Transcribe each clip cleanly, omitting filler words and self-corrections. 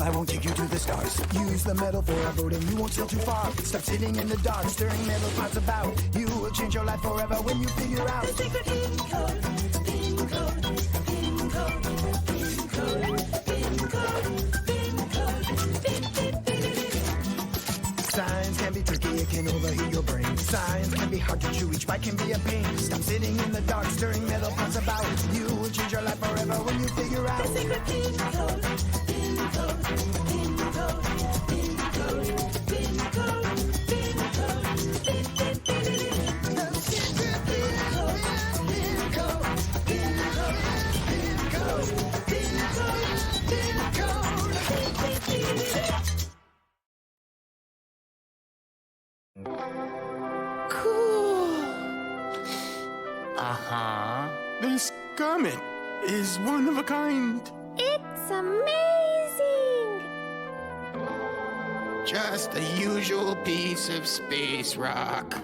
I won't take you to the stars. Use the metal for a boat and you won't sail too far. Stop sitting in the dark, stirring metal pots about. You will change your life forever when you figure out the secret PinCode, PinCode, PinCode, PinCode, PinCode, PinCode. Science can be tricky, it can overheat your brain. Science can be hard to chew, each bite can be a pain. Stop sitting in the dark, stirring metal pots about. You will change your life forever when you figure out the secret PinCode, PinCode, PinCode, PinCode, PinCode, PinCode, the secret PinCode, PinCode, PinCode, PinCode, PinCode. Cool. This comet is one of a kind. It's amazing. Just the usual piece of space rock.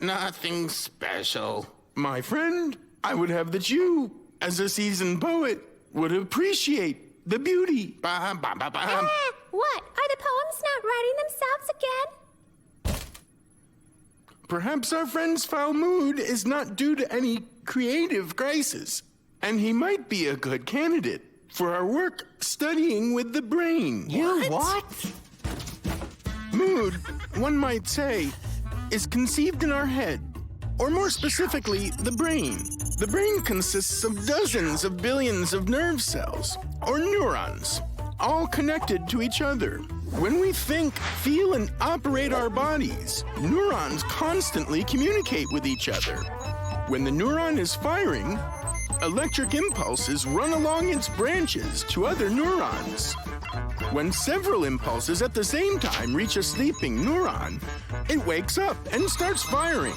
Nothing special. My friend, I would have that you, as a seasoned poet, would appreciate the beauty. Bum, bum, bum, bum. What? Are the poems not writing themselves again? Perhaps our friend's foul mood is not due to any creative crisis, and he might be a good candidate for our work studying with the brain. What? Mood, one might say, is conceived in our head, or more specifically, the brain. The brain consists of dozens of billions of nerve cells, or neurons, all connected to each other. When we think, feel, and operate our bodies, neurons constantly communicate with each other. When the neuron is firing, electric impulses run along its branches to other neurons. When several impulses at the same time reach a sleeping neuron, it wakes up and starts firing.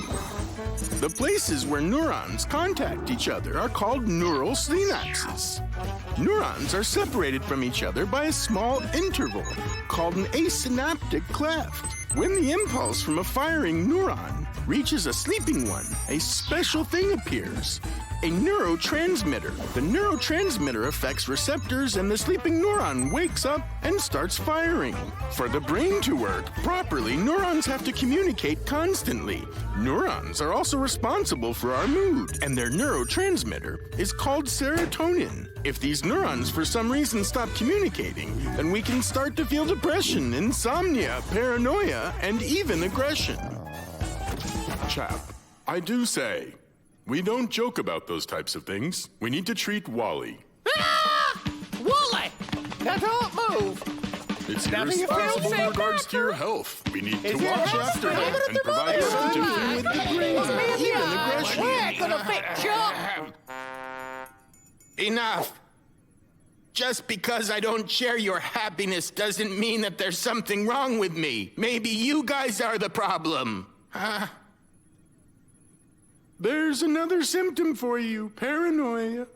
The places where neurons contact each other are called neural synapses. Neurons are separated from each other by a small interval called an asynaptic cleft. When the impulse from a firing neuron reaches a sleeping one, a special thing appears, a neurotransmitter. The neurotransmitter affects receptors and the sleeping neuron wakes up and starts firing. For the brain to work properly, neurons have to communicate constantly. Neurons are also responsible for our mood, and their neurotransmitter is called serotonin. If these neurons for some reason stop communicating, then we can start to feel depression, insomnia, paranoia, and even aggression. Chap, I do say, we don't joke about those types of things. We need to treat Wally. Ah! Wally! Now don't move! It's Now do you feel irresponsible in safe, regards to your Doctor? health. We need to Is your watch head after him straight? and provide symptom with the brain, even aggression. We're gonna fix you! Enough. Just because I don't share your happiness doesn't mean that there's something wrong with me. Maybe you guys are the problem. There's another symptom for you, paranoia.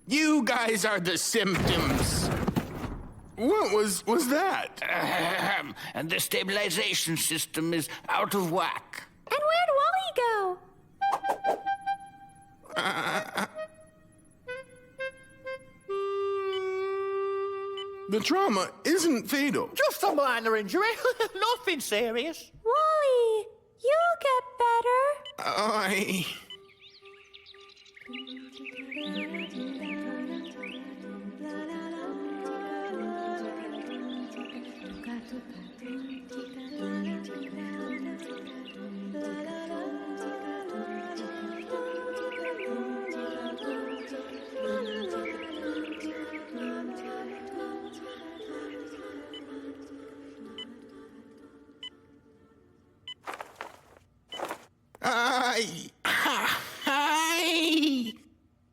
You guys are the symptoms. What was that? And the stabilization system is out of whack. And where'd Wally go? The trauma isn't fatal. Just a minor injury, nothing serious. Wally, you'll get better. Hi.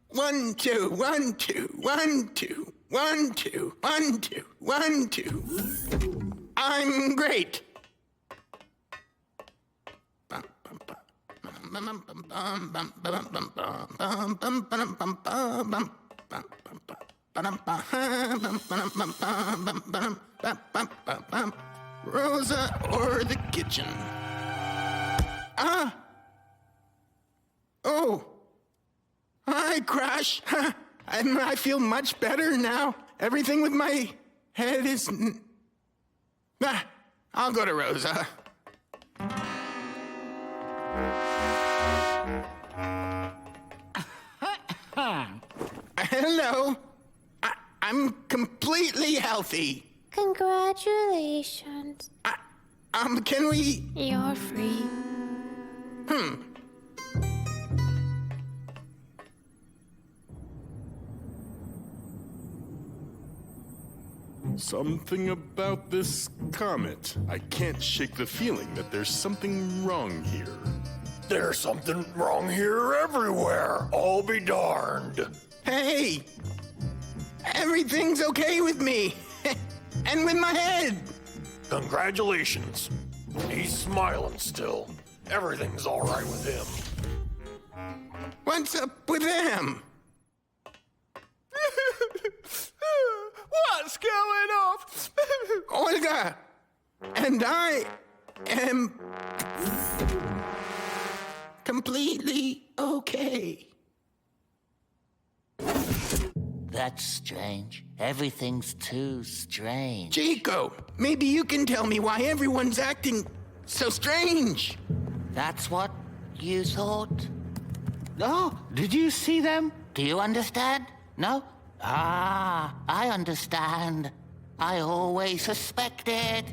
1, 2, 1, 2, 1, 2, 1, 2, 1, 2, 1, 2. I'm great. Rosa or the kitchen? Oh. Hi, Crash. I feel much better now. Everything with my head is... I'll go to Rosa. Hello. I'm completely healthy. Congratulations. Can we... You're free. Something about this comet. I can't shake the feeling that there's something wrong here. There's something wrong here everywhere. I'll be darned. Hey! Everything's okay with me. And with my head. Congratulations. He's smiling still. Everything's all right with him. What's up with them? What's going off? Olga! And I am... completely okay. That's strange. Everything's too strange. Chiko, maybe you can tell me why everyone's acting so strange. That's what you thought? Oh, did you see them? Do you understand? No? Ah, I understand. I always suspected.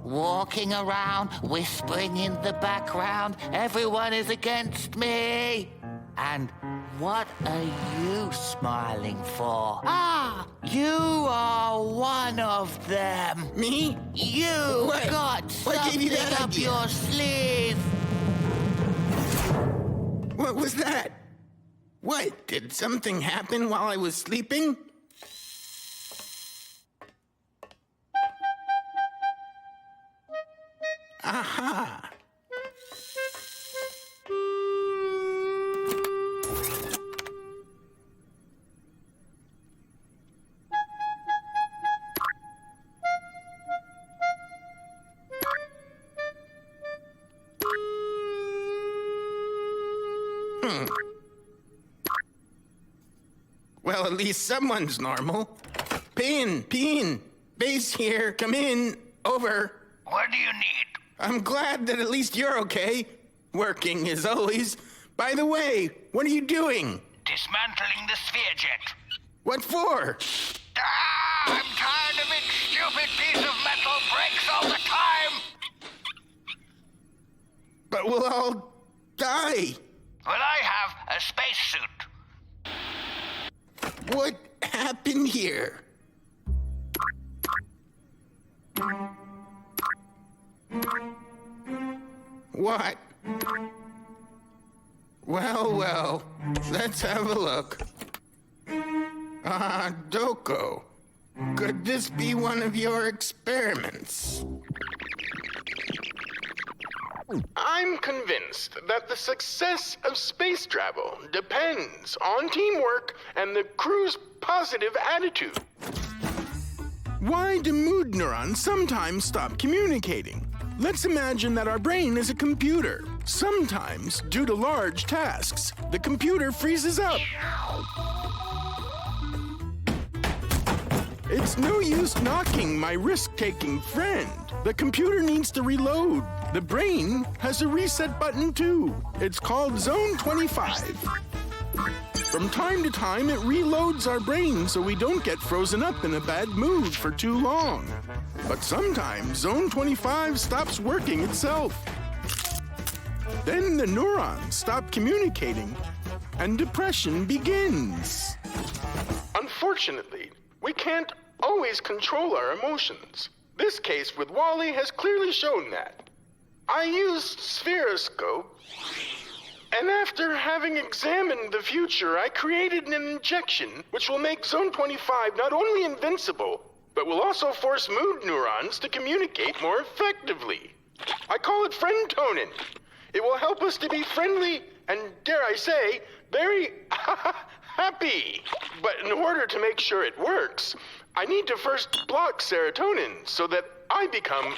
Walking around, whispering in the background, everyone is against me. And what are you smiling for? Ah, you are one of them. Me? You What? got What gave you something that up idea? your sleeve. What was that? What? Did something happen while I was sleeping? Aha! Well, at least someone's normal. Pin, base here, come in, over. What do you need? I'm glad that at least you're okay. Working as always. By the way, what are you doing? Dismantling the sphere jet. What for? Ah, I'm tired of it. Stupid piece of metal breaks all the time. But we'll all die. Well, I have a spacesuit. What happened here? What? Well, let's have a look. Doko. Could this be one of your experiments? I'm convinced that the success of space travel depends on teamwork and the crew's positive attitude. Why do mood neurons sometimes stop communicating? Let's imagine that our brain is a computer. Sometimes, due to large tasks, the computer freezes up. It's no use knocking my risk-taking friend. The computer needs to reload. The brain has a reset button too. It's called Zone 25. From time to time, it reloads our brain so we don't get frozen up in a bad mood for too long. But sometimes Zone 25 stops working itself. Then the neurons stop communicating and depression begins. Unfortunately, we can't always control our emotions. This case with Wally has clearly shown that. I used Spheroscope, and after having examined the future, I created an injection which will make Zone 25 not only invincible, but will also force mood neurons to communicate more effectively. I call it Friendtonin. It will help us to be friendly and, dare I say, very happy. But in order to make sure it works, I need to first block serotonin so that I become,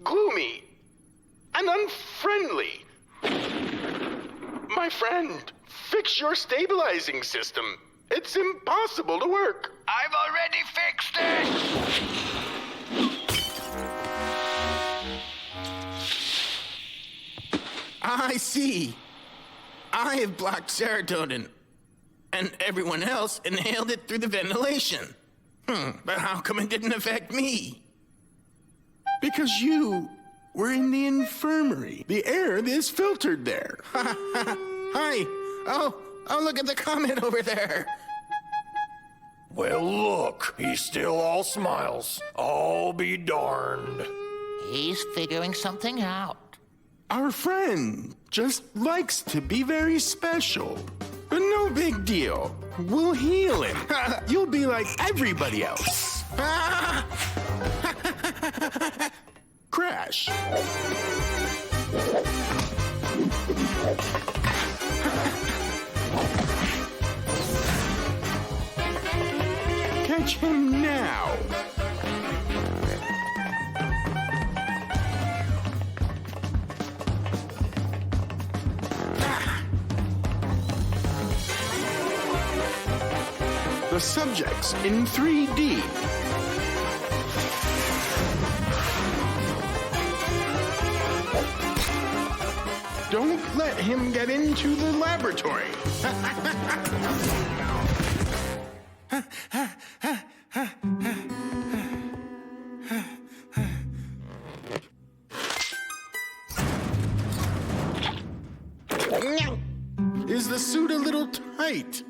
gloomy and unfriendly. My friend, fix your stabilizing system. It's impossible to work. I've already fixed it! I see. I have blocked serotonin, and everyone else inhaled it through the ventilation. But how come it didn't affect me? Because you were in the infirmary. The air is filtered there. Hi. Oh, look at the comet over there. Well, look, he's still all smiles. I'll be darned. He's figuring something out. Our friend just likes to be very special. But no big deal. We'll heal him. You'll be like everybody else. Crash. Catch him now. The subjects in 3D. Don't let him get into the laboratory. Is the suit a little tight?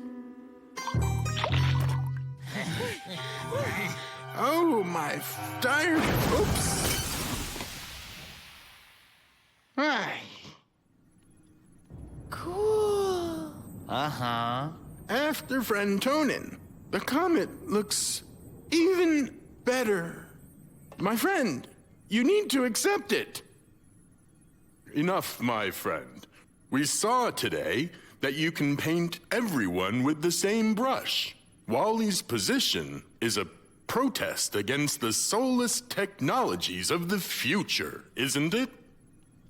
Oh, my dire... Oops. Ay. Cool. Uh-huh. After Friendtonin, the comet looks even better. My friend, you need to accept it. Enough, my friend. We saw today that you can paint everyone with the same brush. Wally's position is a protest against the soulless technologies of the future, isn't it?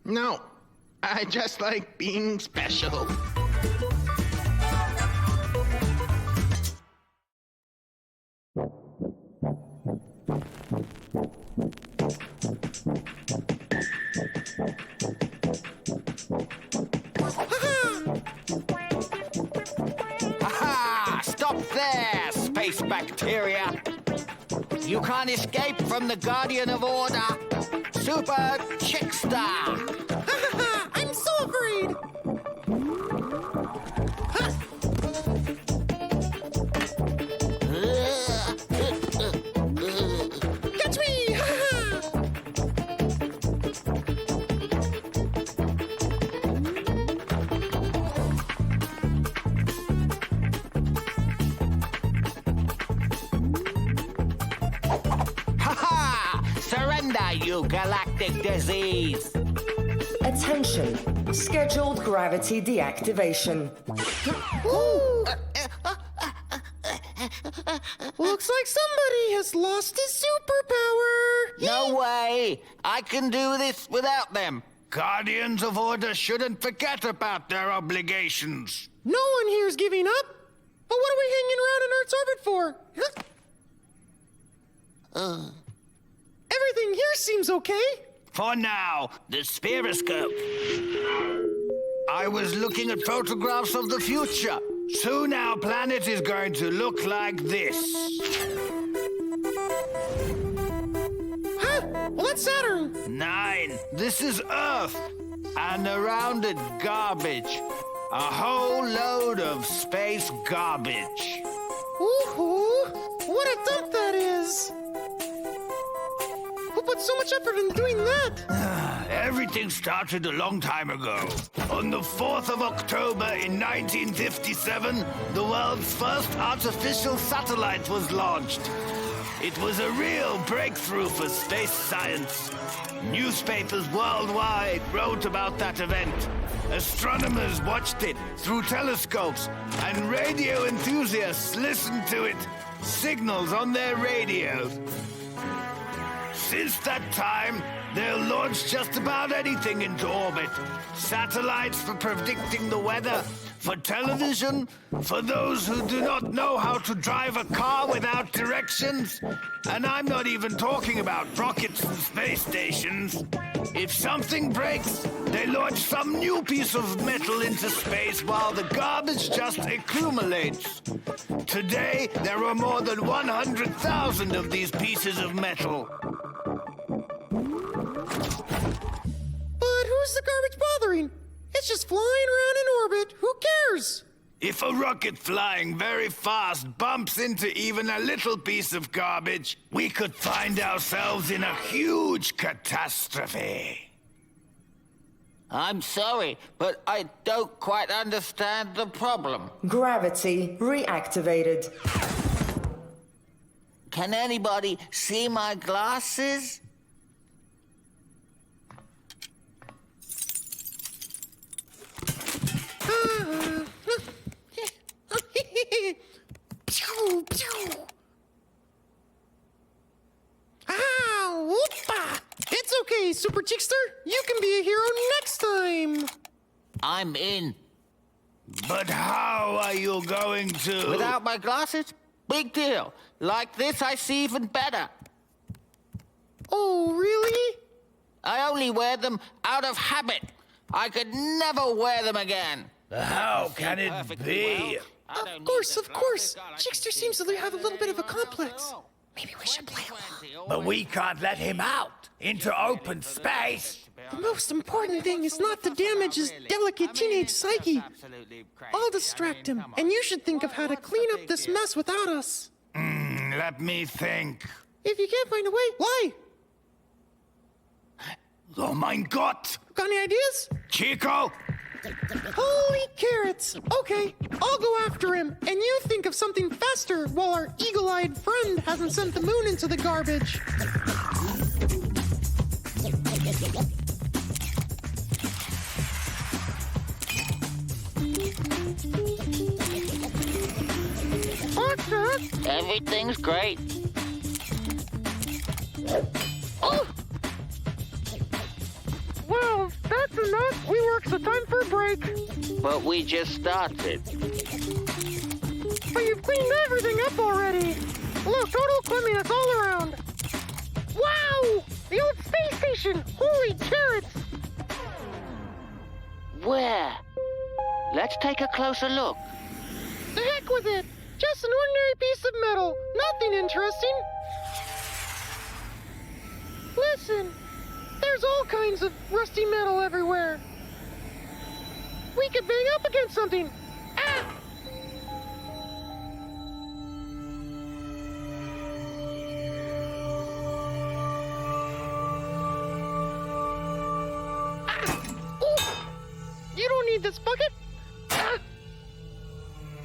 No, I just like being special. Aha! Stop there, space bacteria! You can't escape from the Guardian of Order, Super Chickstar! I'm so afraid. Catch me! Surrender, you galactic disease! Attention. Scheduled gravity deactivation. Looks like somebody has lost his superpower. No way! I can do this without them. Guardians of Order shouldn't forget about their obligations. No one here's giving up. But what are we hanging around in Earth's orbit for? Huh? Everything here seems okay. For now, the spheroscope. I was looking at photographs of the future. Soon our planet is going to look like this. Huh? Well, that's Saturn. 9. This is Earth. And around it, garbage. A whole load of space garbage. Ooh, what a dump that is. Who put so much effort into doing that? Everything started a long time ago. On the 4th of October in 1957, the world's first artificial satellite was launched. It was a real breakthrough for space science. Newspapers worldwide wrote about that event. Astronomers watched it through telescopes, and radio enthusiasts listened to it. Signals on their radios. Since that time, they'll launch just about anything into orbit. Satellites for predicting the weather, for television, for those who do not know how to drive a car without directions. And I'm not even talking about rockets and space stations. If something breaks, they launch some new piece of metal into space while the garbage just accumulates. Today, there are more than 100,000 of these pieces of metal. But who's the garbage bothering? It's just flying around in orbit. Who cares? If a rocket flying very fast bumps into even a little piece of garbage, we could find ourselves in a huge catastrophe. I'm sorry, but I don't quite understand the problem. Gravity reactivated. Can anybody see my glasses? Pew, pew. Ow, whoopa. It's okay, Super Chickster. You can be a hero next time. I'm in. But how are you going to... Without my glasses? Big deal. Like this, I see even better. Oh, really? I only wear them out of habit. I could never wear them again. How can it be? Of course. Chickster seems to have a little bit of a complex. Maybe we should play along. But we can't let him out into open space. The most important thing is not to damage his delicate teenage psyche. I'll distract him, and you should think of how to clean up this mess without us. Let me think. If you can't find a way, lie. Oh mein Gott! Got any ideas? Chiko! Holy carrots! Okay, I'll go after him, and you think of something faster while our eagle-eyed friend hasn't sent the moon into the garbage. Everything's great. Oh! Well, that's enough. We work, so time for a break. But we just started. But you've cleaned everything up already. Look, total cleanliness all around. Wow! The old space station! Holy carrots! Where? Let's take a closer look. The heck with it! Just an ordinary piece of metal. Nothing interesting. Listen, there's all kinds of rusty metal everywhere. We could bang up against something. Ah! You don't need this bucket. Ah!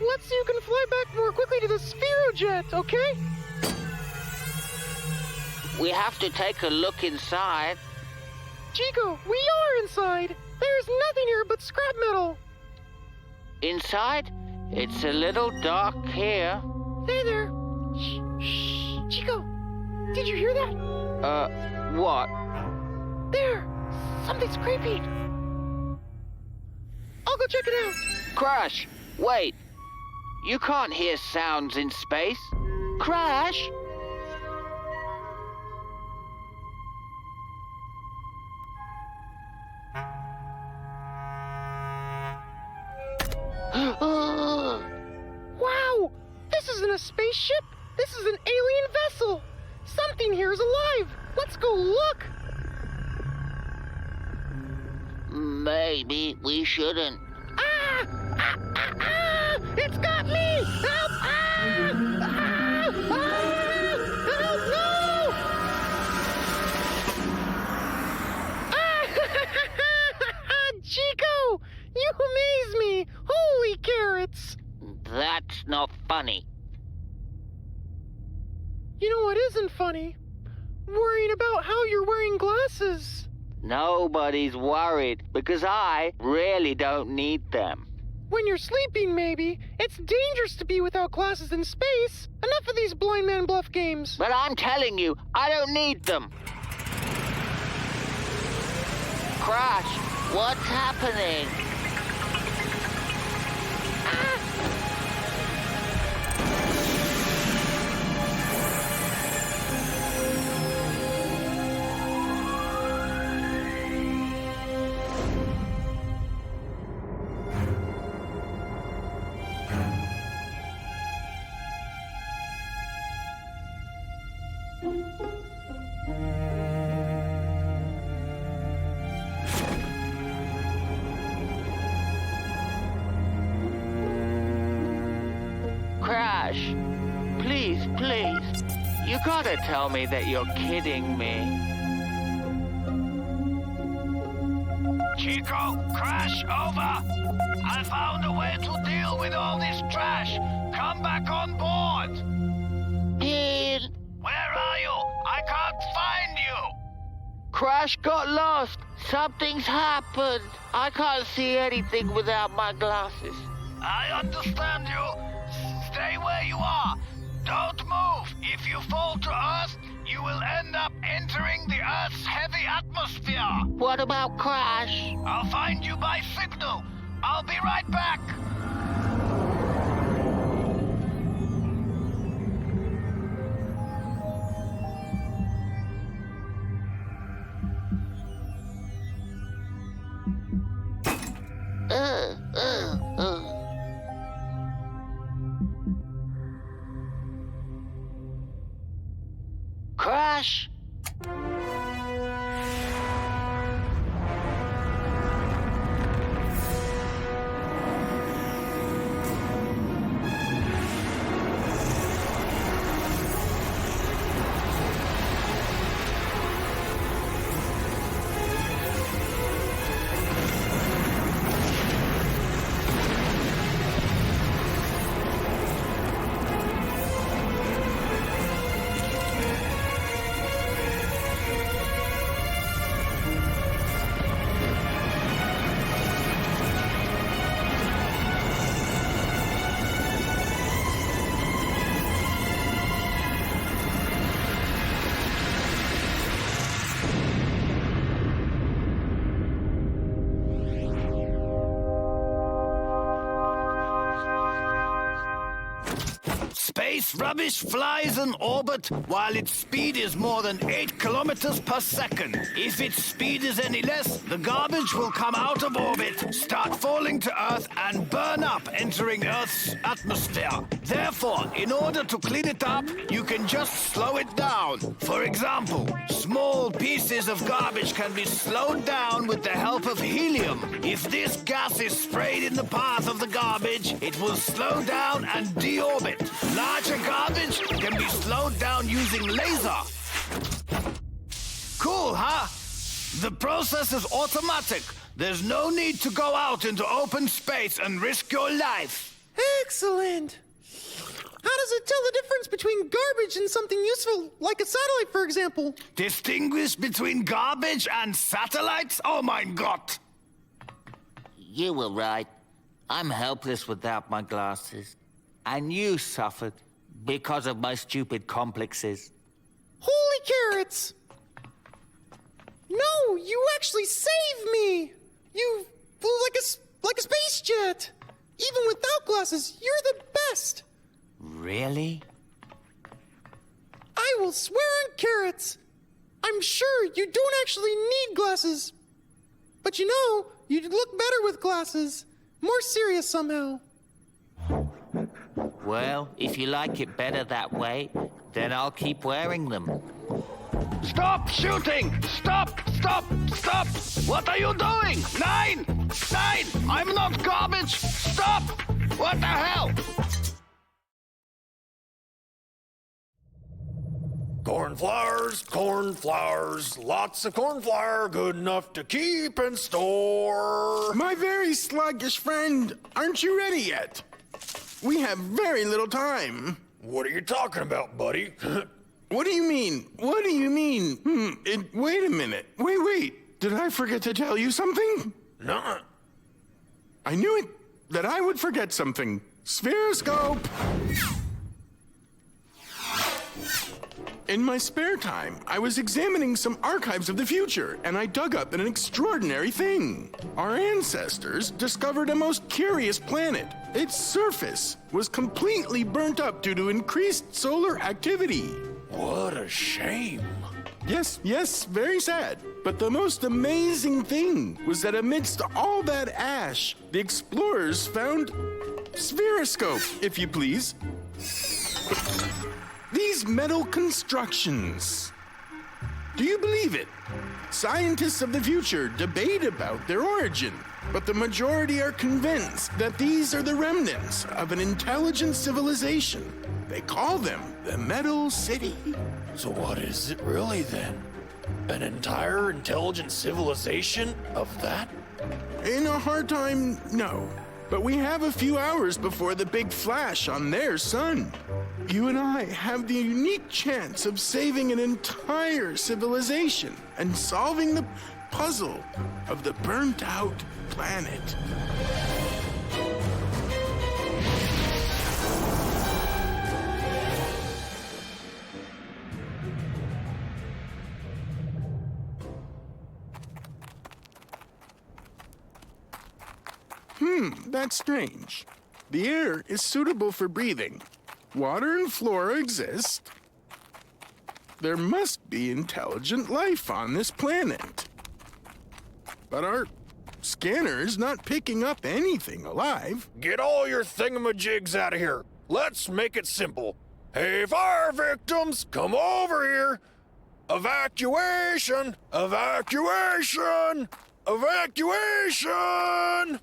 Let's see who can fly back more quickly to the Spherojet, okay? We have to take a look inside. Chiko, we are inside. There's nothing here but scrap metal. Inside? It's a little dark here. There. Shh. Chiko, did you hear that? What? There. Something's creepy. I'll go check it out. Crash! Wait. You can't hear sounds in space. Crash! Wow! This isn't a spaceship. This is an alien vessel. Something here is alive. Let's go look. Maybe we shouldn't. It's got me! Help! Help! No! Chiko! You amaze me! Holy carrots! That's not funny. You know what isn't funny? Worrying about how you're wearing glasses. Nobody's worried because I really don't need them. When you're sleeping, maybe. It's dangerous to be without glasses in space. Enough of these Blindman Bluff games. But I'm telling you, I don't need them. Crash, what's happening? Crash, please, please. You gotta tell me that you're kidding me. Chiko, Crash, over. I found a way to deal with all this trash. Come back on board. Where are you? I can't find you. Crash got lost. Something's happened. I can't see anything without my glasses. I understand you. Stay where you are. Don't move. If you fall to Earth, you will end up entering the Earth's heavy atmosphere. What about Crash? I'll find you by signal. I'll be right back. Crash? Space rubbish flies in orbit while its speed is more than 8 kilometers per second. If its speed is any less, the garbage will come out of orbit, start falling to Earth, and burn up, entering Earth's atmosphere. Therefore, in order to clean it up, you can just slow it down. For example, small pieces of garbage can be slowed down with the help of helium. If this gas is sprayed in the path of the garbage, it will slow down and deorbit. Larger garbage can be slowed down using laser. Cool, huh? The process is automatic. There's no need to go out into open space and risk your life. Excellent. How does it tell the difference between garbage and something useful, like a satellite, for example? Distinguish between garbage and satellites? Oh my God! You were right. I'm helpless without my glasses. And you suffered because of my stupid complexes. Holy carrots! No, you actually saved me! You flew like a space jet! Even without glasses, you're the best! Really? I will swear on carrots! I'm sure you don't actually need glasses. But you know, you'd look better with glasses. More serious somehow. Well, if you like it better that way, then I'll keep wearing them. Stop shooting! Stop! Stop! Stop! What are you doing? Nine! I'm not garbage! Stop! What the hell? Cornflowers, lots of cornflower, good enough to keep and store. My very sluggish friend, aren't you ready yet? We have very little time. What are you talking about, buddy? What do you mean? What do you mean? Wait a minute. Wait. Did I forget to tell you something? Nuh-uh. I knew it, that I would forget something. Spheroscope! In my spare time, I was examining some archives of the future, and I dug up an extraordinary thing. Our ancestors discovered a most curious planet. Its surface was completely burnt up due to increased solar activity. What a shame. Yes, very sad. But the most amazing thing was that amidst all that ash, the explorers found Spheroscope, if you please. These these metal constructions. Do you believe it? Scientists of the future debate about their origin, but the majority are convinced that these are the remnants of an intelligent civilization. They call them the Metal City. So what is it really then? An entire intelligent civilization of that? In a hard time, no. But we have a few hours before the big flash on their sun. You and I have the unique chance of saving an entire civilization and solving the puzzle of the burnt-out planet. That's strange. The air is suitable for breathing. Water and flora exist. There must be intelligent life on this planet. But our scanner is not picking up anything alive. Get all your thingamajigs out of here. Let's make it simple. Hey, fire victims, come over here. Evacuation! Evacuation! Evacuation!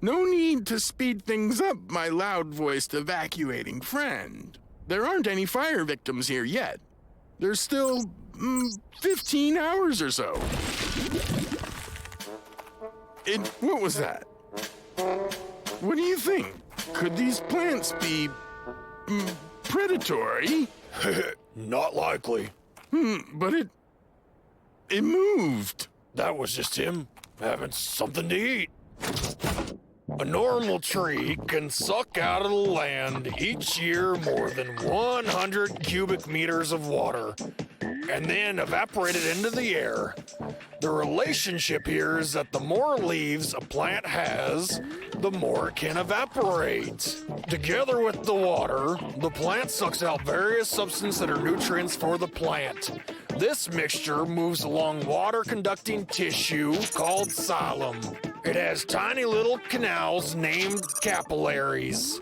No need to speed things up, my loud-voiced evacuating friend. There aren't any fire victims here yet. There's still 15 hours or so. What was that? What do you think? Could these plants be predatory? Not likely. But it moved. That was just him having something to eat. A normal tree can suck out of the land each year more than 100 cubic meters of water and then evaporate it into the air. The relationship here is that the more leaves a plant has, the more it can evaporate. Together with the water, the plant sucks out various substances that are nutrients for the plant. This mixture moves along water-conducting tissue called xylem. It has tiny little canals named capillaries.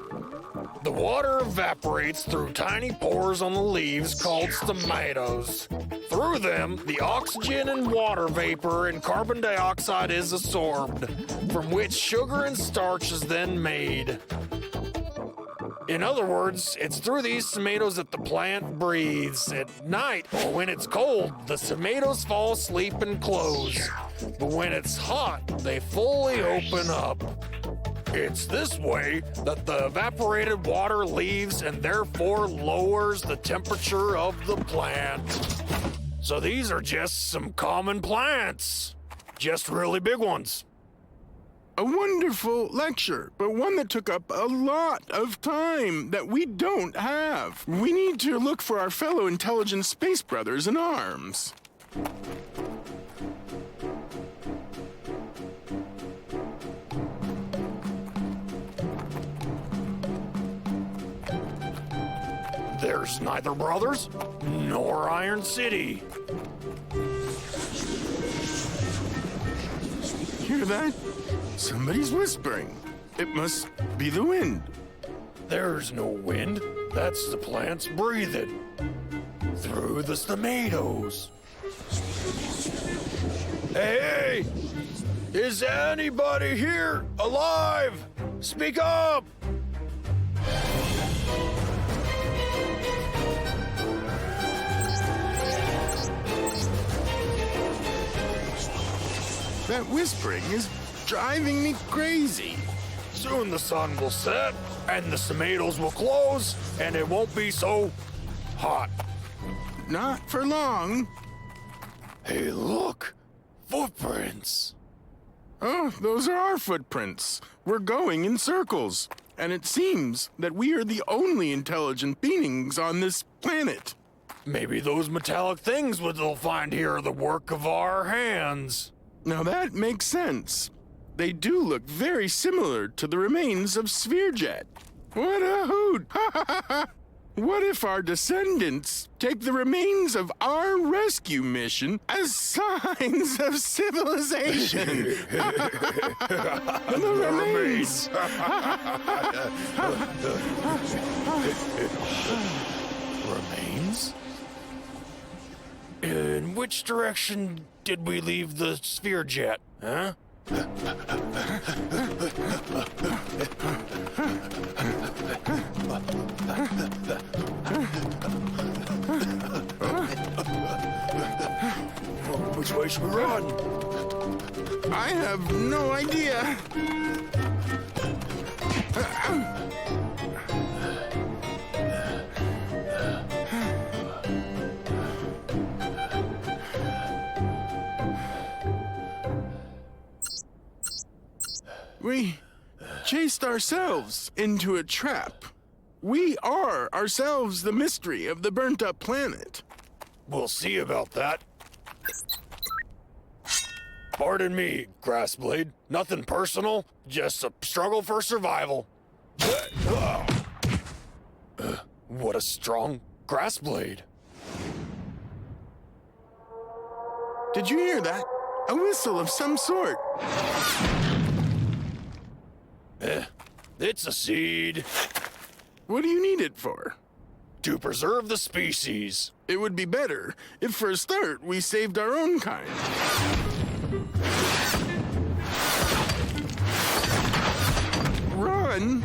The water evaporates through tiny pores on the leaves called stomatos. Through them, the oxygen and water vapor and carbon dioxide is absorbed, from which sugar and starch is then made. In other words, it's through these tomatoes that the plant breathes. At night, or when it's cold, the tomatoes fall asleep and close. But when it's hot, they fully open up. It's this way that the evaporated water leaves and therefore lowers the temperature of the plant. So these are just some common plants, just really big ones. A wonderful lecture, but one that took up a lot of time that we don't have. We need to look for our fellow intelligent space brothers in arms. There's neither brothers nor Iron City. Hear that? Somebody's whispering. It must be the wind. There's no wind. That's the plants breathing through the tomatoes. Hey! Is anybody here alive? Speak up! That whispering is driving me crazy. Soon the sun will set, and the tomatoes will close, and it won't be so hot. Not for long. Hey, look! Footprints! Oh, those are our footprints. We're going in circles. And it seems that we are the only intelligent beings on this planet. Maybe those metallic things they'll find here are the work of our hands. Now that makes sense. They do look very similar to the remains of Spherejet. What a hoot! Ha ha ha ha! What if our descendants take the remains of our rescue mission as signs of civilization? The remains. Remains? In which direction did we leave the sphere jet, huh? Which way should we run? I have no idea. We chased ourselves into a trap. We are ourselves the mystery of the burnt-up planet. We'll see about that. Pardon me, Grassblade. Nothing personal, just a struggle for survival. What a strong Grassblade. Did you hear that? A whistle of some sort. It's a seed. What do you need it for? To preserve the species. It would be better if, for a start, we saved our own kind. Run!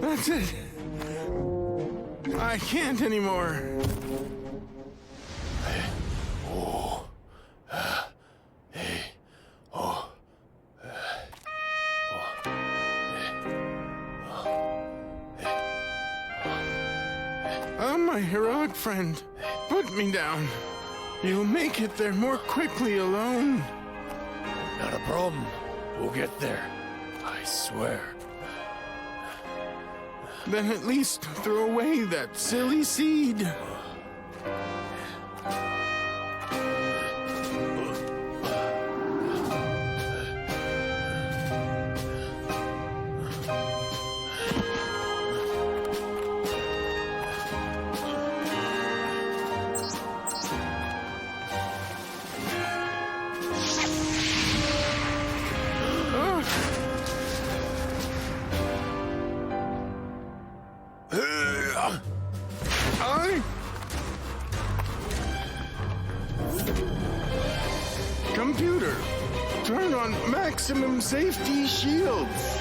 That's it. I can't anymore. Oh, my heroic friend, put me down. You'll make it there more quickly alone. Not a problem. We'll get there. I swear. Then at least throw away that silly seed. Computer, turn on maximum safety shields.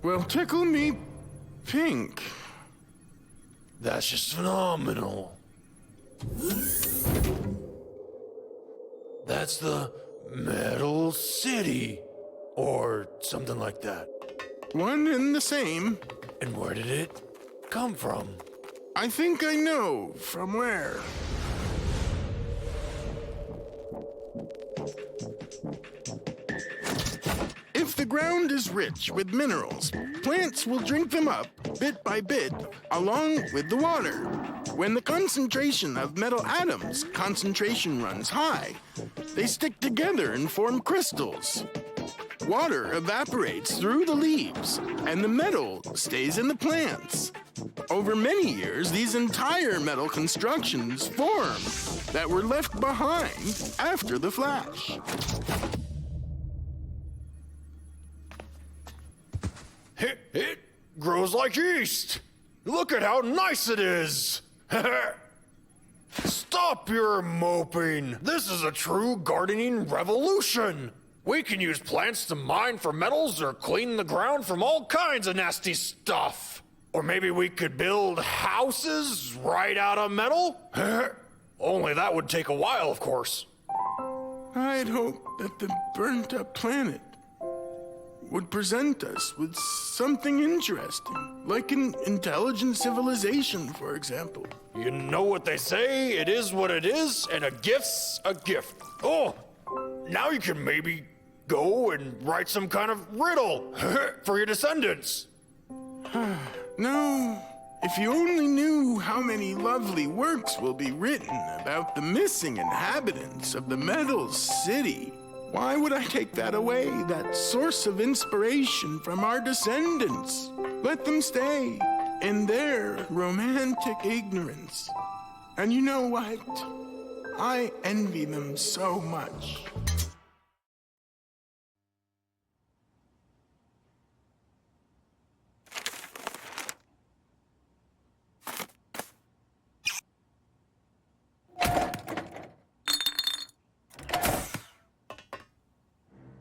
Well, tickle me pink. That's just phenomenal. That's the Metal City, or something like that. One and the same. And where did it come from? I think I know from where. If the ground is rich with minerals, plants will drink them up bit by bit along with the water. When the concentration of metal atoms concentration runs high, they stick together and form crystals. Water evaporates through the leaves, and the metal stays in the plants. Over many years, these entire metal constructions form that were left behind after the flash. It grows like yeast. Look at how nice it is. Stop your moping. This is a true gardening revolution. We can use plants to mine for metals or clean the ground from all kinds of nasty stuff. Or maybe we could build houses right out of metal? Only that would take a while, of course. I'd hoped that the burnt-up planet would present us with something interesting, like an intelligent civilization, for example. You know what they say, it is what it is, and a gift's a gift. Oh, now you can maybe go and write some kind of riddle for your descendants. No, if you only knew how many lovely works will be written about the missing inhabitants of the Metal City. Why would I take that away, that source of inspiration from our descendants? Let them stay in their romantic ignorance. And you know what? I envy them so much.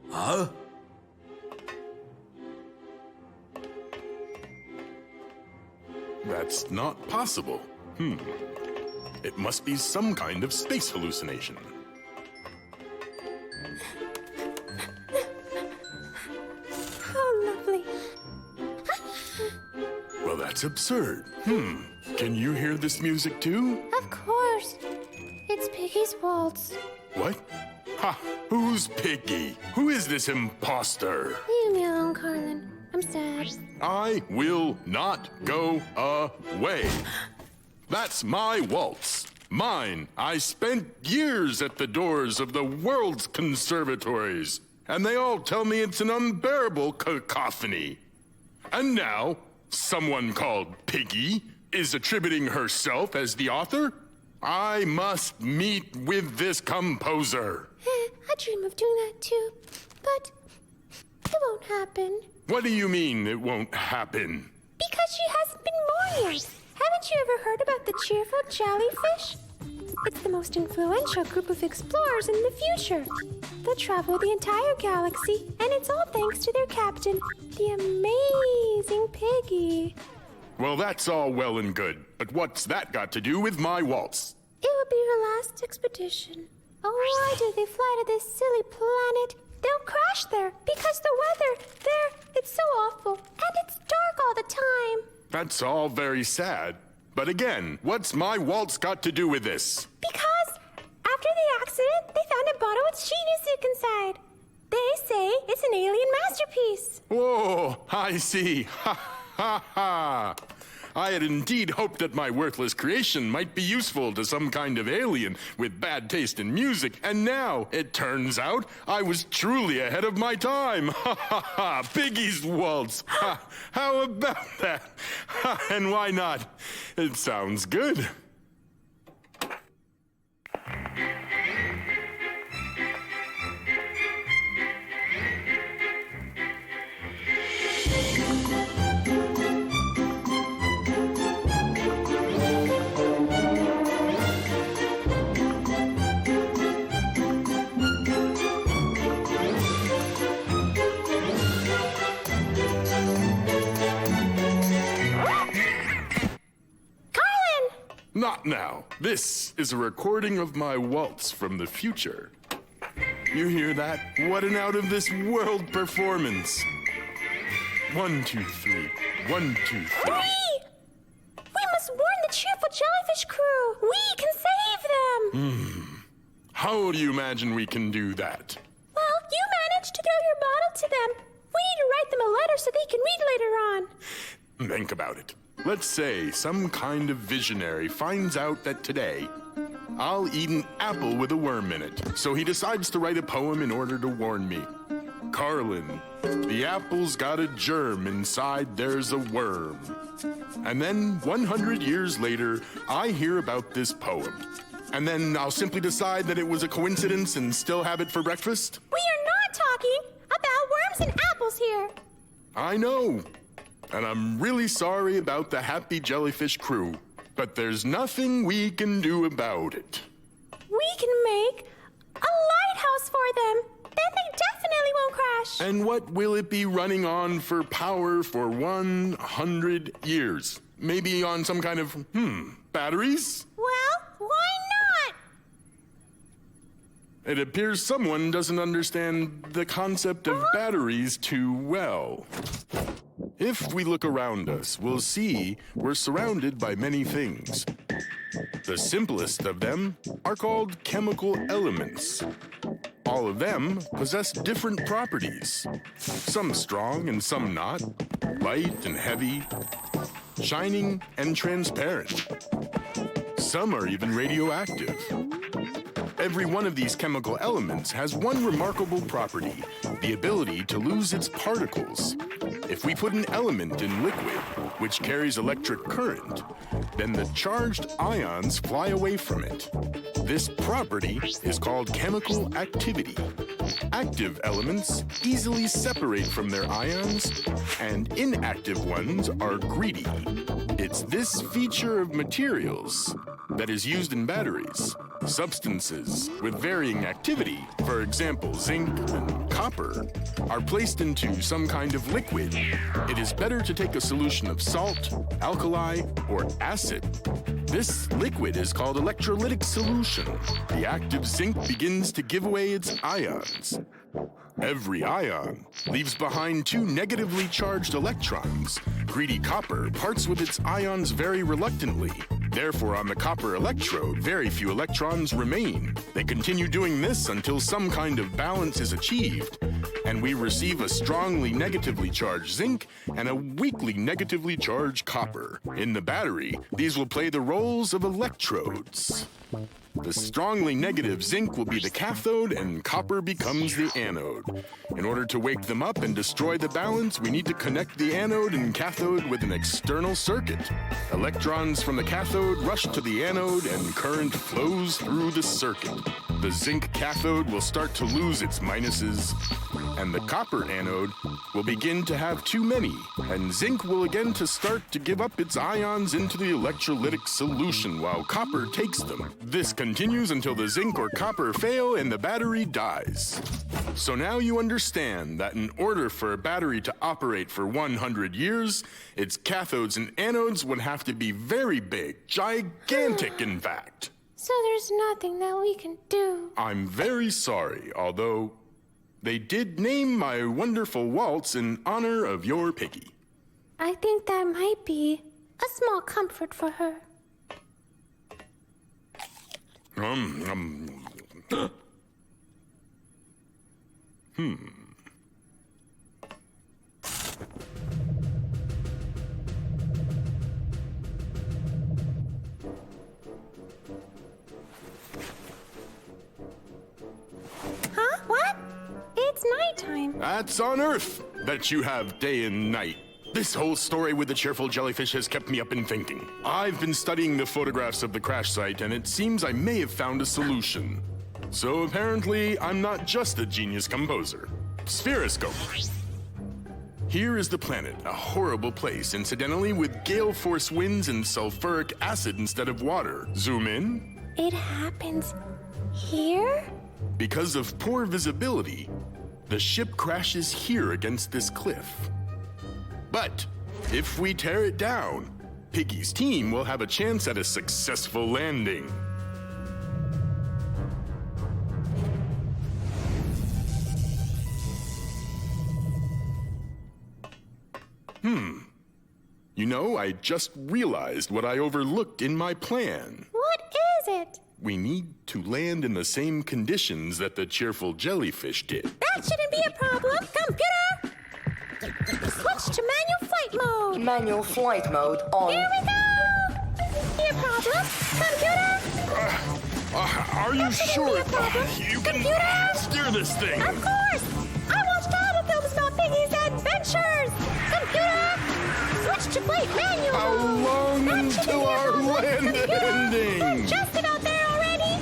Huh? That's not possible. It must be some kind of space hallucination. How lovely. Well, that's absurd. Can you hear this music too? Of course. It's Piggy's waltz. What? Ha! Who's Piggy? Who is this imposter? Leave me alone, Carlin. I'm sad. I will not go away. That's my waltz. Mine. I spent years at the doors of the world's conservatories, and they all tell me it's an unbearable cacophony. And now, someone called Piggy is attributing herself as the author? I must meet with this composer. I dream of doing that too, but it won't happen. What do you mean it won't happen? Because she hasn't been born yet. Haven't you ever heard about the cheerful jellyfish? It's the most influential group of explorers in the future. They'll travel the entire galaxy, and it's all thanks to their captain, the amazing Piggy. Well, that's all well and good, but what's that got to do with my waltz? It will be her last expedition. Oh, why did they fly to this silly planet? They'll crash there because the weather there, it's so awful. And it's dark all the time. That's all very sad. But again, what's my waltz got to do with this? Because after the accident, they found a bottle with sheet music inside. They say it's an alien masterpiece. Whoa, I see. Ha ha ha. I had indeed hoped that my worthless creation might be useful to some kind of alien with bad taste in music, and now, it turns out, I was truly ahead of my time. Ha ha ha, Piggy's waltz. Ha, how about that? Ha, and why not? It sounds good. Not now. This is a recording of my waltz from the future. You hear that? What an out-of-this-world performance. 1, 2, 3. 1, 2, 3. We must warn the cheerful jellyfish crew. We can save them. How do you imagine we can do that? Well, you managed to throw your bottle to them. We need to write them a letter so they can read later on. Think about it. Let's say some kind of visionary finds out that today I'll eat an apple with a worm in it. So he decides to write a poem in order to warn me. Carlin, the apple's got a germ, inside there's a worm. And then 100 years later, I hear about this poem. And then I'll simply decide that it was a coincidence and still have it for breakfast? We are not talking about worms and apples here. I know. And I'm really sorry about the happy jellyfish crew, but there's nothing we can do about it. We can make a lighthouse for them. Then they definitely gosh! And what will it be running on for power for 100 years? Maybe on some kind of, batteries? Well, why not? It appears someone doesn't understand the concept of batteries too well. If we look around us, we'll see we're surrounded by many things. The simplest of them are called chemical elements. All of them possess different properties. Some strong and some not, light and heavy, shining and transparent. Some are even radioactive. Every one of these chemical elements has one remarkable property, the ability to lose its particles. If we put an element in liquid, which carries electric current, then the charged ions fly away from it. This property is called chemical activity. Active elements easily separate from their ions, and inactive ones are greedy. It's this feature of materials that is used in batteries. Substances with varying activity, for example, zinc and copper, are placed into some kind of liquid. It is better to take a solution of salt, alkali, or acid. This liquid is called electrolytic solution. The active zinc begins to give away its ions. Every ion leaves behind two negatively charged electrons. Greedy copper parts with its ions very reluctantly. Therefore, on the copper electrode, very few electrons remain. They continue doing this until some kind of balance is achieved, and we receive a strongly negatively charged zinc and a weakly negatively charged copper. In the battery, these will play the roles of electrodes. The strongly negative zinc will be the cathode and copper becomes the anode. In order to wake them up and destroy the balance, we need to connect the anode and cathode with an external circuit. Electrons from the cathode rush to the anode and current flows through the circuit. The zinc cathode will start to lose its minuses, and the copper anode will begin to have too many, and zinc will again to start to give up its ions into the electrolytic solution while copper takes them. This continues until the zinc or copper fail and the battery dies. So now you understand that in order for a battery to operate for 100 years, its cathodes and anodes would have to be very big, gigantic in fact. So there's nothing that we can do. I'm very sorry, although they did name my wonderful Waltz in honor of your Piggy. I think that might be a small comfort for her. Huh? What? It's nighttime. That's on Earth that you have day and night. This whole story with the cheerful jellyfish has kept me up in thinking. I've been studying the photographs of the crash site, and it seems I may have found a solution. So apparently, I'm not just a genius composer. Spheroscope. Here is the planet, a horrible place, incidentally, with gale force winds and sulfuric acid instead of water. Zoom in. It happens here? Because of poor visibility, the ship crashes here against this cliff. But if we tear it down, Piggy's team will have a chance at a successful landing. You know, I just realized what I overlooked in my plan. What is it? We need to land in the same conditions that the cheerful jellyfish did. That shouldn't be a problem. Computer! Switch to manual flight mode. Manual flight mode on. Here we go! Be a problem. Computer! Are you sure you can Computer? steer this thing? Of course! I watched all the films about Piggy's adventures! Computer! Switch to flight manual How mode. long That until shouldn't be a our problem. landing? Computer, we're just about there already.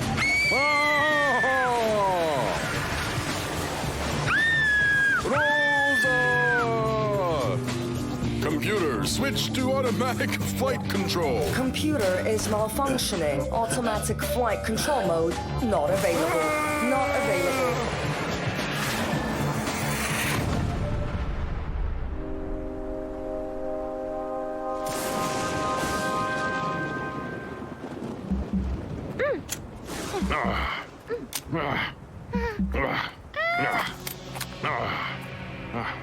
Rosa! Computer, switch to automatic flight control. Computer is malfunctioning. Automatic flight control mode not available. Not available.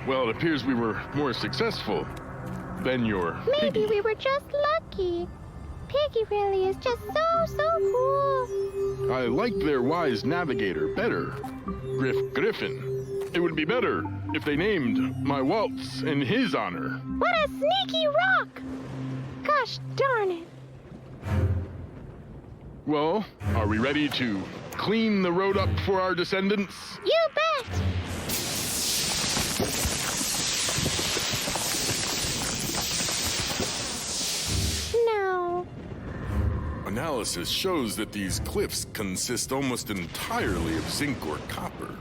Well, it appears we were more successful than your Maybe Piggy. we were just lucky. Piggy really is just so cool. I liked their wise navigator better, Griffin. It would be better if they named my Waltz in his honor. What a sneaky rock! Gosh darn it. Well, are we ready to clean the road up for our descendants? You bet! No. Analysis shows that these cliffs consist almost entirely of zinc or copper.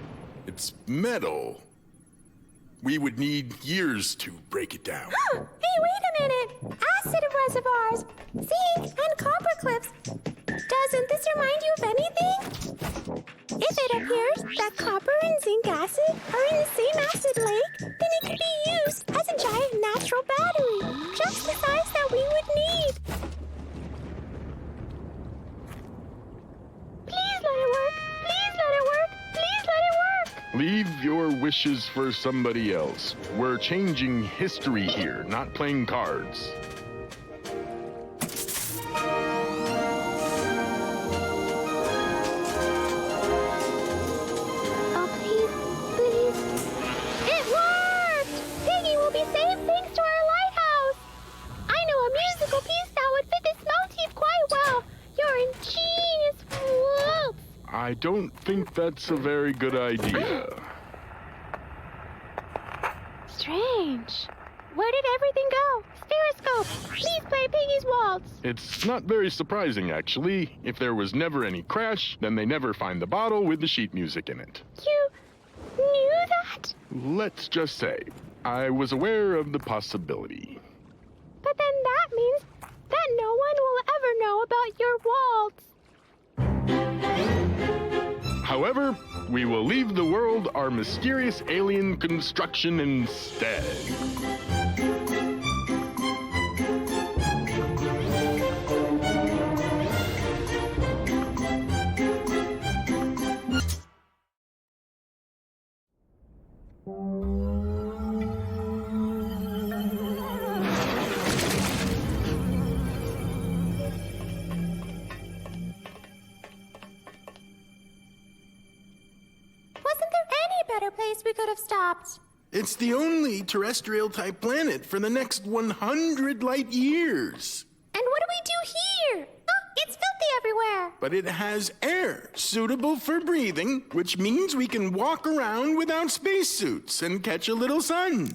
It's metal. We would need years to break it down. Hey, wait a minute! Acid reservoirs, zinc, and copper cliffs. Doesn't this remind you of anything? If it appears that copper and zinc acid are in the same acid lake, then it could be used as a giant natural battery, just the size that we would need. Please let it work! Please let it work! Please let it work! Leave your wishes for somebody else. We're changing history here, not playing cards. Oh, please. It worked! Piggy will be safe thanks to our lighthouse. I know a musical piece that would fit this motif quite well. Your ingenious waltz. I don't think that's a very good idea. Strange. Where did everything go? Stereoscope, please play Piggy's waltz. It's not very surprising, actually. If there was never any crash, then they never find the bottle with the sheet music in it. You knew that? Let's just say, I was aware of the possibility. But then that means that no one will ever know about your waltz. However, we will leave the world our mysterious alien construction instead. Better place we could have stopped. It's the only terrestrial-type planet for the next 100 light years. And what do we do here? Oh, it's filthy everywhere. But it has air suitable for breathing, which means we can walk around without spacesuits and catch a little sun.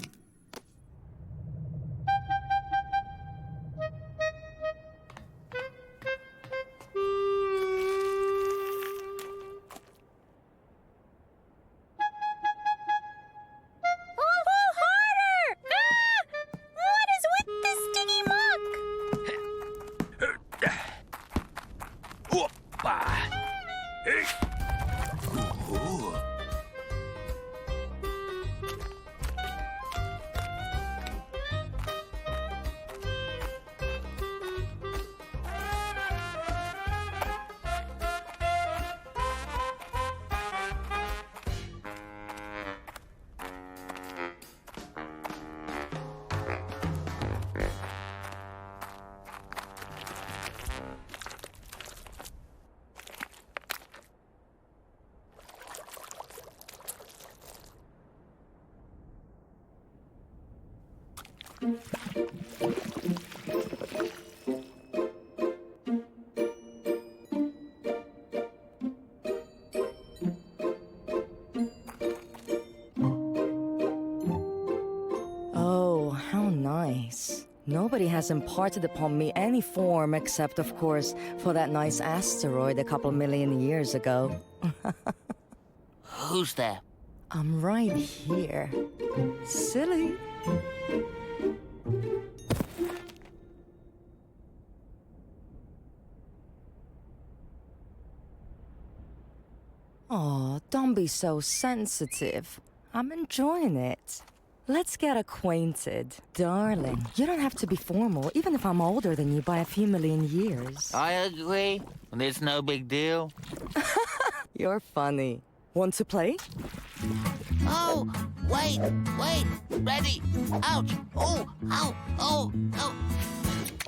Oh, how nice. Nobody has imparted upon me any form except, of course, for that nice asteroid a couple million years ago. Who's there? I'm right here. Silly. Oh, don't be so sensitive. I'm enjoying it. Let's get acquainted. Darling, you don't have to be formal, even if I'm older than you by a few million years. I agree. It's no big deal. You're funny. Want to play? Oh, wait. Ready. Ouch. Oh, ow, oh, oh.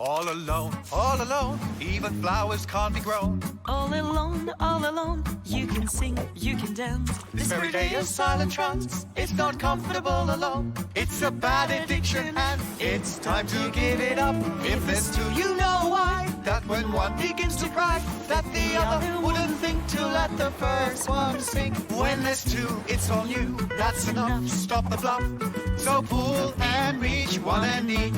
All alone, even flowers can't be grown. All alone, you can sing, you can dance. This very day of silent trance, it's not comfortable alone. It's a bad addiction and it's time to give it up. If there's two, you know why. That when one begins to cry, that the other wouldn't think to let the first one sink. When there's two, it's all you, that's enough. Stop the bluff, so pull and reach one and each.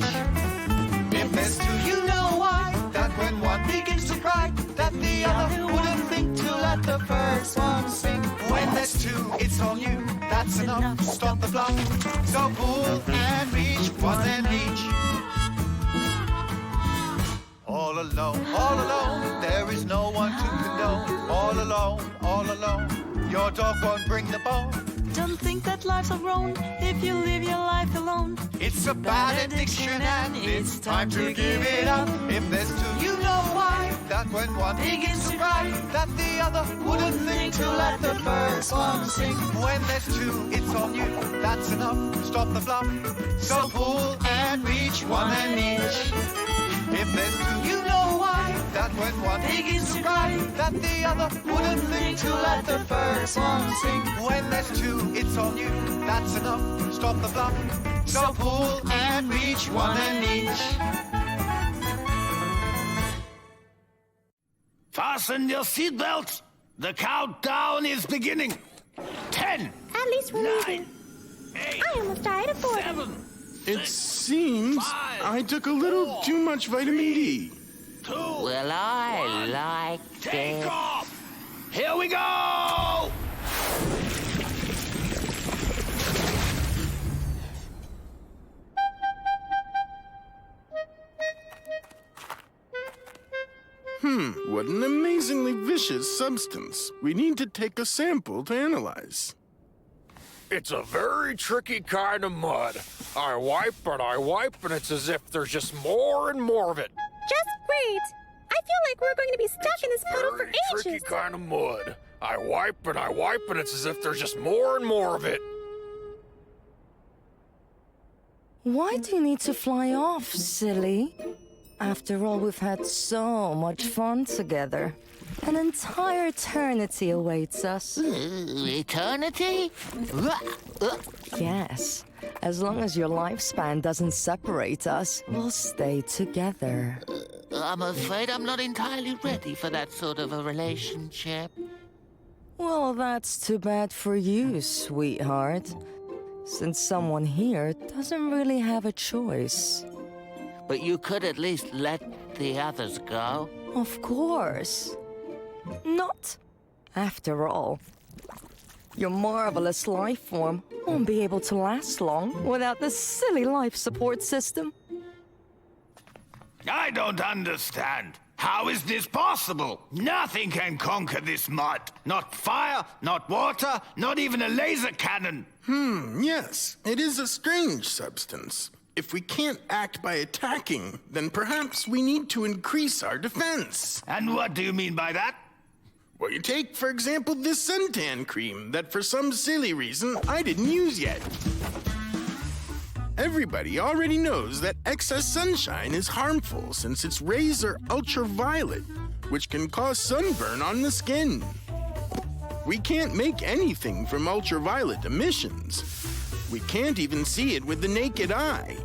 If there's two, you know why. That when one begins to cry, that the other wouldn't think to let the first one sink. When there's two, it's all you, that's enough. Stop the bluff, so pull and reach one and each. All alone, there is no one to condone. All alone, your dog won't bring the bone. Don't think that life's all wrong if you live your life alone. It's a bad addiction and it's time to give it up. If there's two, you know why. That when one begins to cry, that the other wouldn't think to let the first one sink. When there's two, it's on you, that's enough. Stop the bluff, so pull and reach one and each. If there's two, you know why. That when one begins to cry, that the other wouldn't think to let the first one sink. When there's two, it's on you, that's enough. Stop the bluff, so pull and reach one and each. Fasten your seatbelts. The countdown is beginning. 10, At least we're 9, leaving. 8, I almost died of boredom. 7, It seems I took a little too much vitamin D. 2, Well, I like take it. off. Here we go. What an amazingly vicious substance. We need to take a sample to analyze. It's a very tricky kind of mud. I wipe, and it's as if there's just more and more of it. Just wait. I feel like we're going to be stuck in this puddle for Very tricky ages. kind of mud. I wipe, and it's as if there's just more and more of it. Why do you need to fly off, silly? After all, we've had so much fun together. An entire eternity awaits us. Eternity? Yes. As long as your lifespan doesn't separate us, we'll stay together. I'm afraid I'm not entirely ready for that sort of a relationship. Well, that's too bad for you, sweetheart. Since someone here doesn't really have a choice. But you could at least let the others go. Of course. Not. After all, your marvelous life form won't be able to last long without this silly life support system. I don't understand. How is this possible? Nothing can conquer this mud. Not fire, not water, not even a laser cannon. Yes, it is a strange substance. If we can't act by attacking, then perhaps we need to increase our defense. And what do you mean by that? Well, you take, for example, this suntan cream that for some silly reason I didn't use yet. Everybody already knows that excess sunshine is harmful since its rays are ultraviolet, which can cause sunburn on the skin. We can't make anything from ultraviolet emissions. We can't even see it with the naked eye.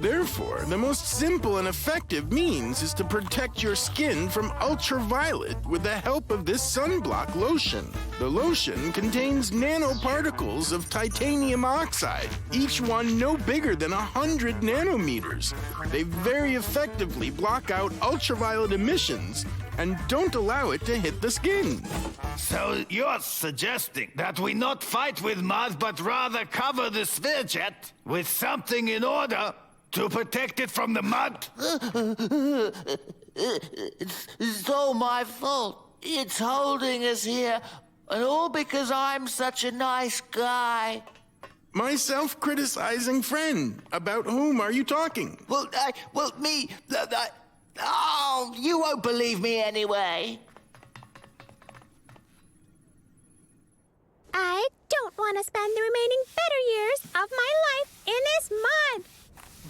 Therefore, the most simple and effective means is to protect your skin from ultraviolet with the help of this sunblock lotion. The lotion contains nanoparticles of titanium oxide, each one no bigger than 100 nanometers. They very effectively block out ultraviolet emissions and don't allow it to hit the skin. So you're suggesting that we not fight with mud, but rather cover the sphere jet with something in order to protect it from the mud? It's all my fault. It's holding us here, and all because I'm such a nice guy. My self-criticizing friend. About whom are you talking? Me. Oh, you won't believe me anyway. I don't want to spend the remaining better years of my life in this mud.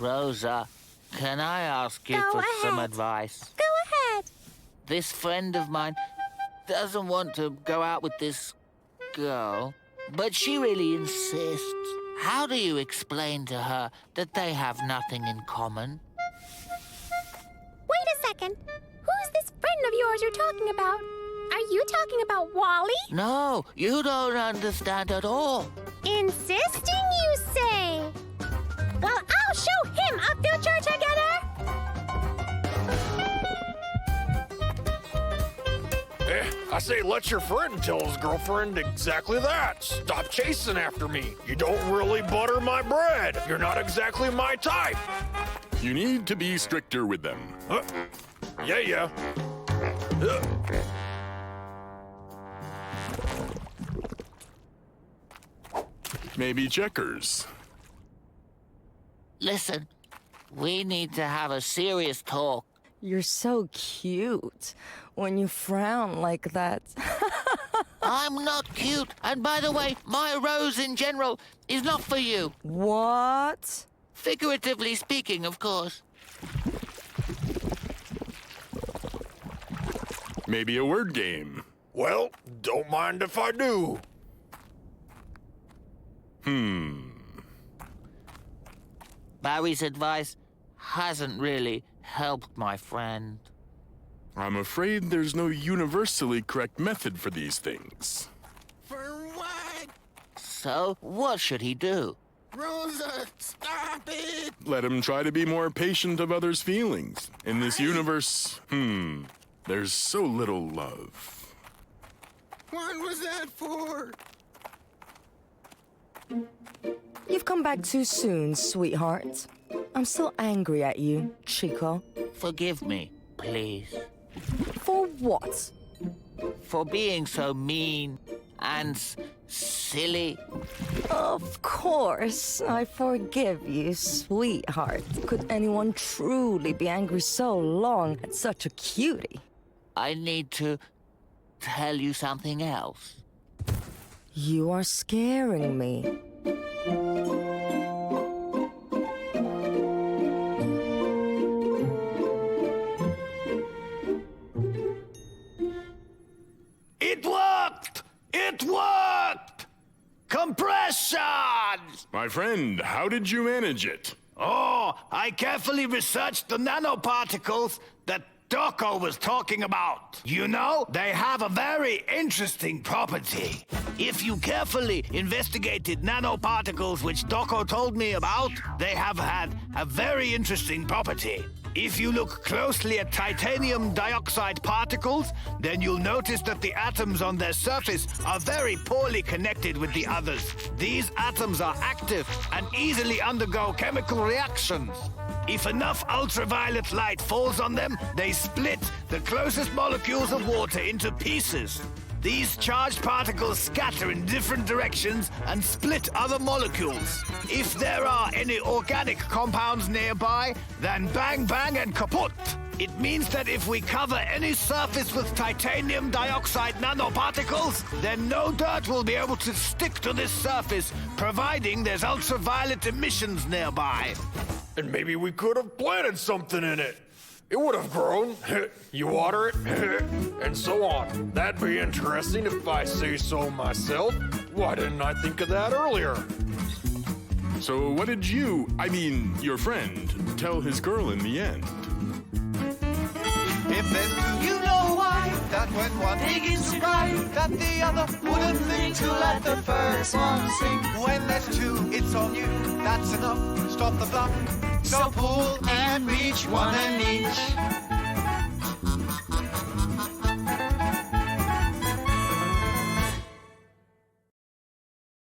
Rosa, can I ask you Go for some ahead. advice? Go ahead. This friend of mine doesn't want to go out with this girl, but she really insists. How do you explain to her that they have nothing in common? Wait a second. Who's this friend of yours you're talking about? Are you talking about Wally? No, you don't understand at all. Insisting, you say? Well, I'll show him a future together. I say let your friend tell his girlfriend exactly that. Stop chasing after me. You don't really butter my bread. You're not exactly my type. You need to be stricter with them. Yeah. Maybe checkers. Listen, we need to have a serious talk. You're so cute when you frown like that. I'm not cute. And by the way, my rose in general is not for you. What? Figuratively speaking, of course. Maybe a word game. Well, don't mind if I do. Barry's advice hasn't really helped my friend. I'm afraid there's no universally correct method for these things. For what? So, what should he do? Rosa, stop it! Let him try to be more patient of others' feelings. In this universe, there's so little love. What was that for? You've come back too soon, sweetheart. I'm still angry at you, Chiko. Forgive me, please. For what? For being so mean and silly. Of course, I forgive you, sweetheart. Could anyone truly be angry so long at such a cutie? I need to tell you something else. You are scaring me. It worked! It worked! Compression! My friend, how did you manage it? Oh, I carefully researched the nanoparticles that Doko was talking about. You know, they have a very interesting property. If you carefully investigated nanoparticles which Doko told me about, they have had a very interesting property. If you look closely at titanium dioxide particles, then you'll notice that the atoms on their surface are very poorly connected with the others. These atoms are active and easily undergo chemical reactions. If enough ultraviolet light falls on them, they split the closest molecules of water into pieces. These charged particles scatter in different directions and split other molecules. If there are any organic compounds nearby, then bang bang and kaput. It means that if we cover any surface with titanium dioxide nanoparticles, then no dirt will be able to stick to this surface, providing there's ultraviolet emissions nearby. And maybe we could have planted something in it. It would have grown. You water it, and so on. That'd be interesting if I say so myself. Why didn't I think of that earlier? So what did you, your friend, tell his girl in the end? If then you know why, that when one begins to cry, that the other wouldn't think to let the first one sing. When there's two, it's on you, that's enough. Stop the bluff. So pull and reach one an inch.